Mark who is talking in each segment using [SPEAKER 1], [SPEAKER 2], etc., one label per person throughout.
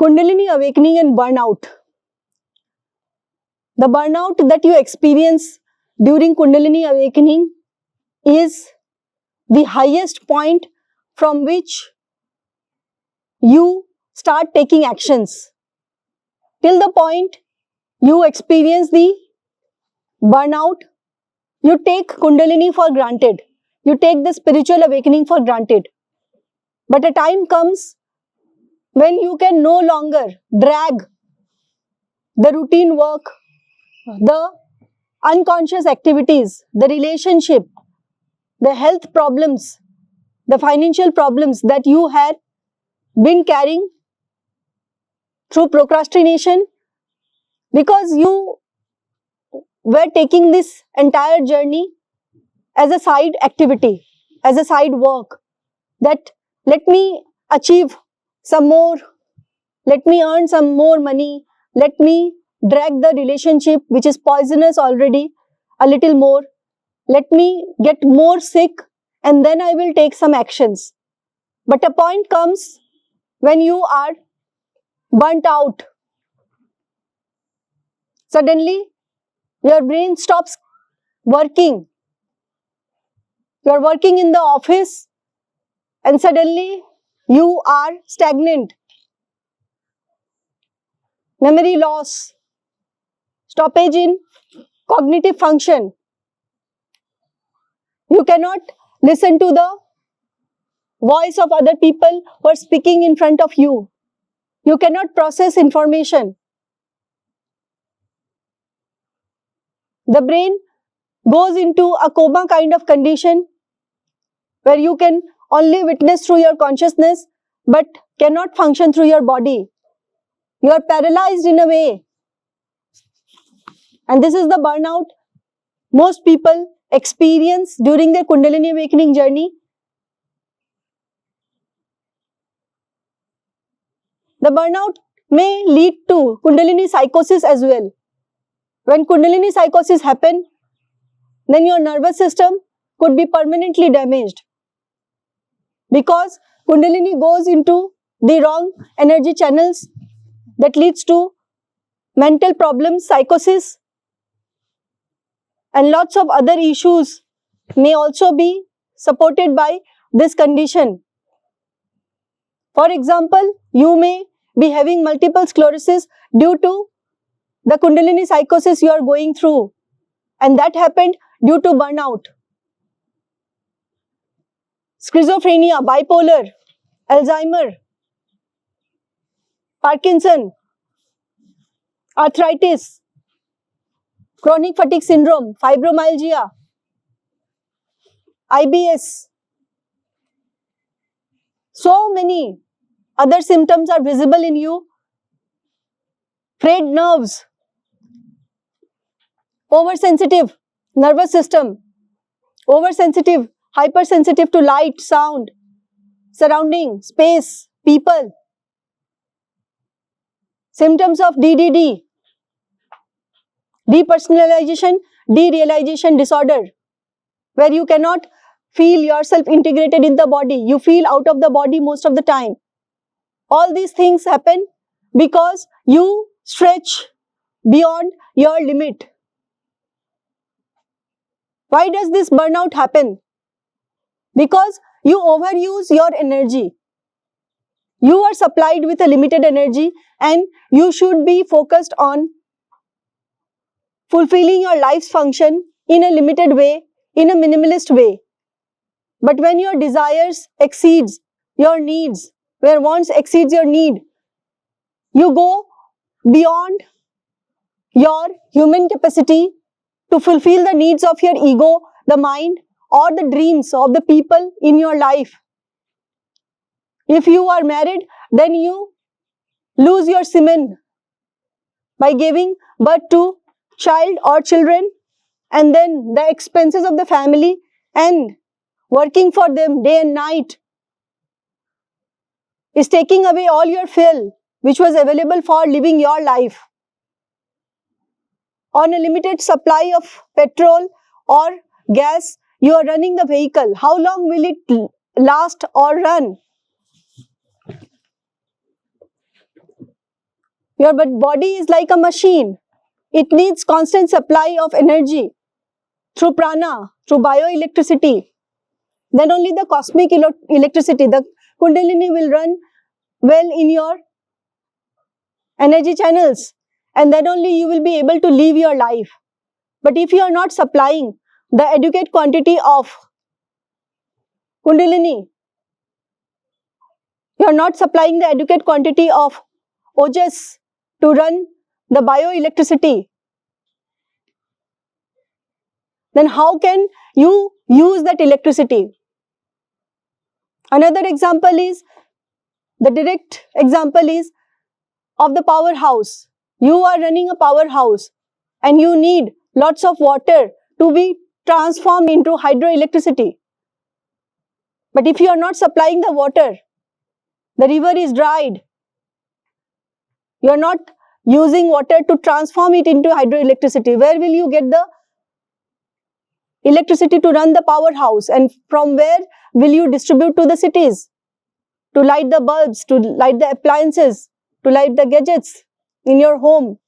[SPEAKER 1] Kundalini awakening and burnout. The burnout that you experience during Kundalini awakening is the highest point from which you start taking actions. Till the point you experience the burnout, you take Kundalini for granted. You take the spiritual awakening for granted. But a time comes when you can no longer drag the routine work, the unconscious activities, the relationship, the health problems, the financial problems that you had been carrying through procrastination, because you were taking this entire journey as a side activity, as a side work, that let me achieve some more, let me earn some more money, let me drag the relationship which is poisonous already a little more, let me get more sick, and then I will take some actions. But a point comes when you are burnt out. Suddenly, your brain stops working. You are working in the office and suddenly you are stagnant. Memory loss, stoppage in cognitive function. You cannot listen to the voice of other people who are speaking in front of you. You cannot process information. The brain goes into a coma kind of condition where you can only witness through your consciousness but cannot function through your body. You are paralyzed in a way. And this is the burnout most people experience during their Kundalini awakening journey. The burnout may lead to Kundalini psychosis as well. When Kundalini psychosis happen, then your nervous system could be permanently damaged, because Kundalini goes into the wrong energy channels that leads to mental problems, psychosis, and lots of other issues may also be supported by this condition. For example, you may be having multiple sclerosis due to the Kundalini psychosis you are going through, and that happened due to burnout. Schizophrenia, bipolar, Alzheimer, Parkinson, arthritis, chronic fatigue syndrome, fibromyalgia, IBS. So many other symptoms are visible in you. Frayed nerves, oversensitive nervous system, oversensitive, hypersensitive to light, sound, surrounding, space, people. Symptoms of DDD, depersonalization, derealization disorder, where you cannot feel yourself integrated in the body. You feel out of the body most of the time. All these things happen because you stretch beyond your limit. Why does this burnout happen? Because you overuse your energy. You are supplied with a limited energy and you should be focused on fulfilling your life's function in a limited way, in a minimalist way. But when your desires exceeds your needs, where wants exceeds your need, you go beyond your human capacity to fulfill the needs of your ego, the mind, or the dreams of the people in your life. If you are married, then you lose your semen by giving birth to child or children, and then the expenses of the family and working for them day and night is taking away all your fuel which was available for living your life. On a limited supply of petrol or gas, you are running the vehicle. How long will it last or run? Your body is like a machine. It needs constant supply of energy through prana, through bioelectricity. Then only the cosmic electricity, the Kundalini will run well in your energy channels, and then only you will be able to live your life. But if you are not supplying the adequate quantity of Kundalini, you are not supplying the adequate quantity of ojas to run the bioelectricity, then how can you use that electricity? Another example is, the direct example is of the powerhouse. You are running a powerhouse and you need lots of water to be transformed into hydroelectricity. But if you are not supplying the water, the river is dried. You are not using water to transform it into hydroelectricity. Where will you get the electricity to run the powerhouse? And from where will you distribute to the cities? To light the bulbs, to light the appliances, to light the gadgets in your home.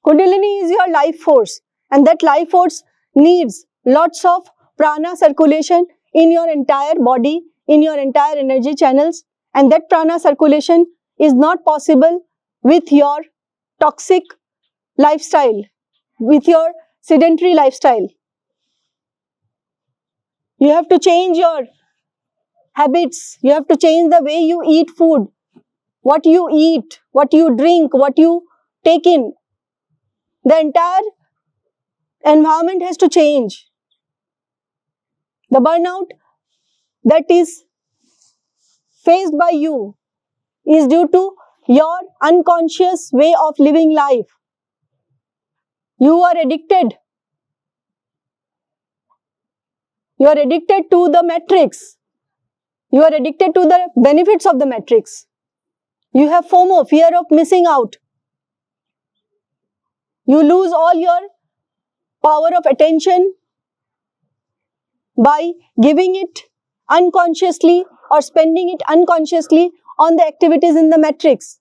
[SPEAKER 1] Kundalini is your life force, and that life force needs lots of prana circulation in your entire body, in your entire energy channels, and that prana circulation is not possible with your toxic lifestyle, with your sedentary lifestyle. You have to change your habits, you have to change the way you eat food, what you eat, what you drink, what you take in. The entire environment has to change. The burnout that is faced by you is due to your unconscious way of living life. You are addicted. You are addicted to the matrix. You are addicted to the benefits of the matrix. You have FOMO, fear of missing out. You lose all your power of attention by giving it unconsciously or spending it unconsciously on the activities in the matrix.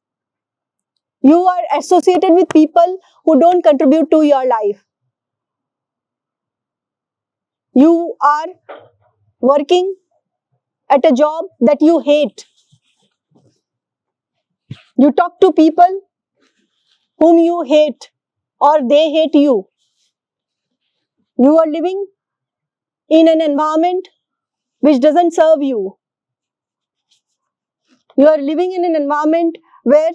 [SPEAKER 1] You are associated with people who don't contribute to your life. You are working at a job that you hate. You talk to people whom you hate or they hate you. You are living in an environment which doesn't serve you. You are living in an environment where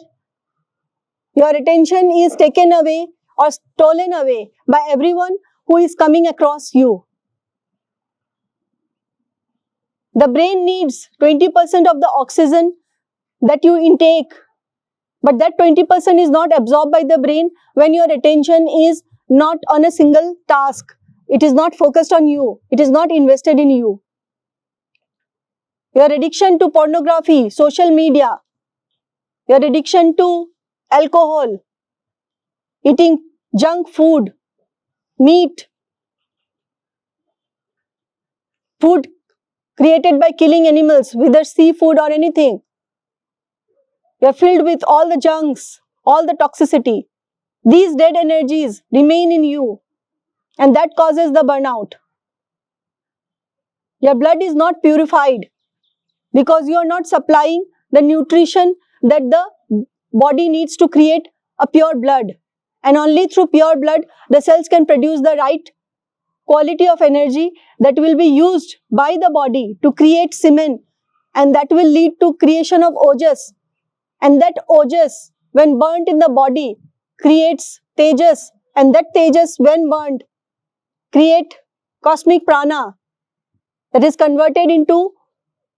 [SPEAKER 1] your attention is taken away or stolen away by everyone who is coming across you. The brain needs 20% of the oxygen that you intake, but that 20% is not absorbed by the brain when your attention is not on a single task. It is not focused on you. It is not invested in you. Your addiction to pornography, social media, your addiction to alcohol, eating junk food, meat, food created by killing animals, whether seafood or anything. You are filled with all the junks, all the toxicity. These dead energies remain in you, and that causes the burnout. Your blood is not purified because you are not supplying the nutrition that the body needs to create a pure blood. And only through pure blood, the cells can produce the right quality of energy that will be used by the body to create semen, and that will lead to creation of ojas. And that ojas, when burnt in the body, creates tejas, and that tejas, when burnt, create cosmic prana that is converted into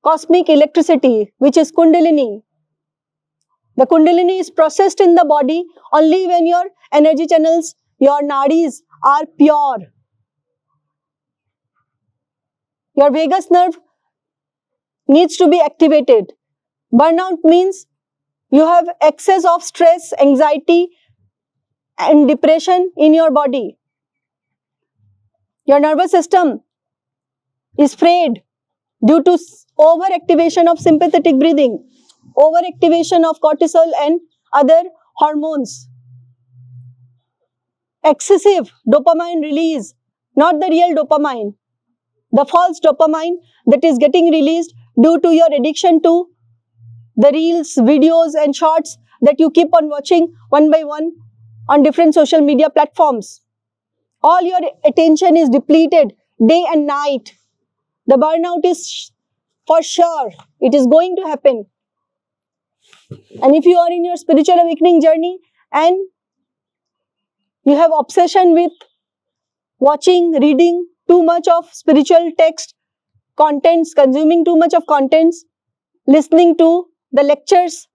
[SPEAKER 1] cosmic electricity, which is Kundalini. The Kundalini is processed in the body only when your energy channels, your nadis are pure. Your vagus nerve needs to be activated. Burnout means you have excess of stress, anxiety, and depression in your body. Your nervous system is frayed due to overactivation of sympathetic breathing. overactivation of cortisol and other hormones, excessive dopamine release, not the real dopamine, the false dopamine that is getting released due to your addiction to the reels, videos and shorts that you keep on watching one by one on different social media platforms. All your attention is depleted day and night. The burnout is for sure. It is going to happen. And if you are in your spiritual awakening journey and you have obsession with watching, reading too much of spiritual text, contents, consuming too much of contents, listening to the lectures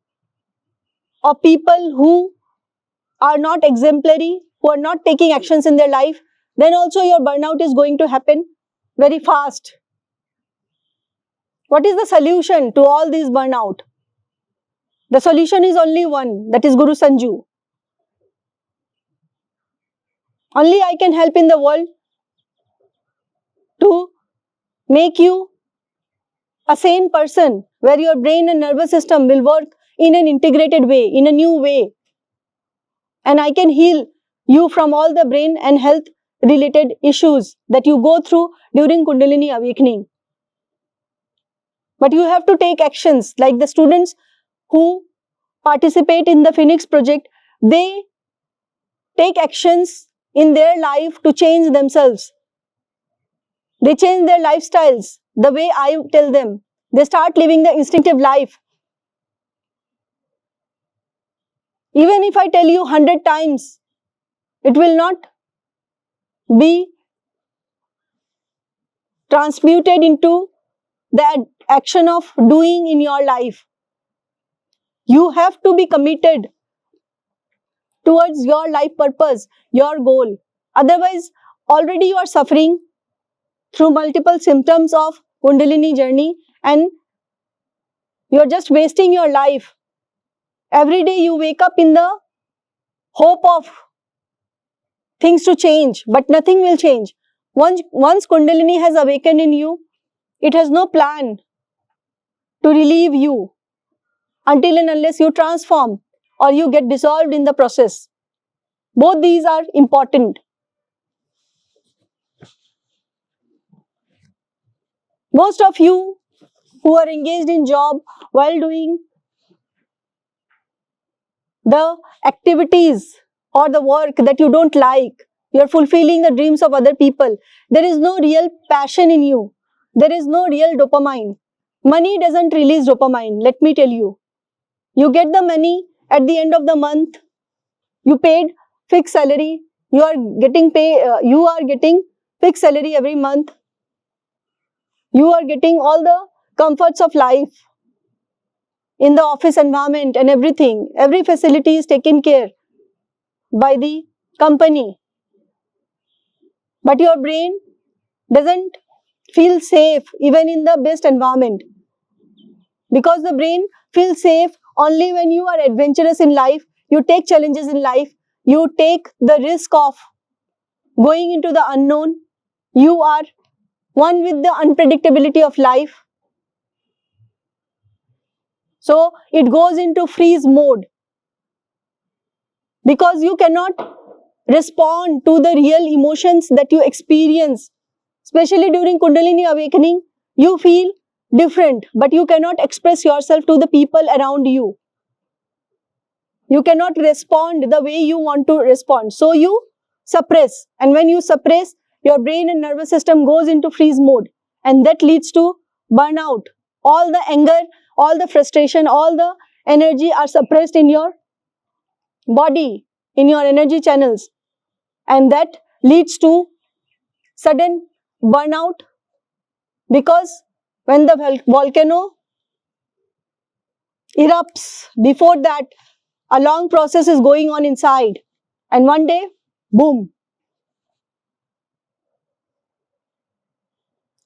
[SPEAKER 1] of people who are not exemplary, who are not taking actions in their life, then also your burnout is going to happen very fast. What is the solution to all these burnout? The solution is only one, that is Guru Sanju. Only I can help in the world to make you a sane person where your brain and nervous system will work in an integrated way, in a new way. And I can heal you from all the brain and health related issues that you go through during Kundalini awakening. But you have to take actions, like the students who participate in the Phoenix project, they take actions in their life to change themselves. They change their lifestyles the way I tell them. They start living the instinctive life. Even if I tell you 100 times, it will not be transmuted into the action of doing in your life. You have to be committed towards your life purpose, your goal. Otherwise, already you are suffering through multiple symptoms of Kundalini journey and you are just wasting your life. Every day you wake up in the hope of things to change, but nothing will change. Once Kundalini has awakened in you, it has no plan to relieve you until and unless you transform or you get dissolved in the process. Both these are important. Most of you who are engaged in job while doing the activities or the work that you don't like, you are fulfilling the dreams of other people. There is no real passion in you. There is no real dopamine. Money doesn't release dopamine, let me tell you. You get the money at the end of the month. You paid fixed salary. You are getting fixed salary every month. You are getting all the comforts of life in the office environment and everything. Every facility is taken care by the company. But your brain doesn't feel safe even in the best environment. Because the brain feels safe only when you are adventurous in life, you take challenges in life, you take the risk of going into the unknown, you are one with the unpredictability of life. So it goes into freeze mode because you cannot respond to the real emotions that you experience. Especially during Kundalini awakening, you feel different, but you cannot express yourself to the people around you. You cannot respond the way you want to respond. So you suppress. And when you suppress, your brain and nervous system goes into freeze mode. And that leads to burnout. All the anger, all the frustration, all the energy are suppressed in your body, in your energy channels. And that leads to sudden burnout because when the volcano erupts, before that, a long process is going on inside. And one day, boom.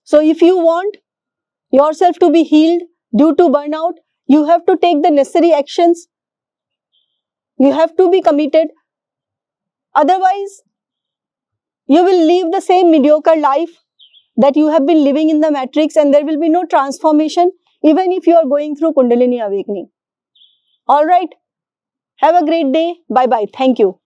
[SPEAKER 1] So if you want yourself to be healed due to burnout, you have to take the necessary actions. You have to be committed. Otherwise, you will live the same mediocre life that you have been living in the matrix and there will be no transformation even if you are going through Kundalini awakening. All right. Have a great day. Bye bye. Thank you.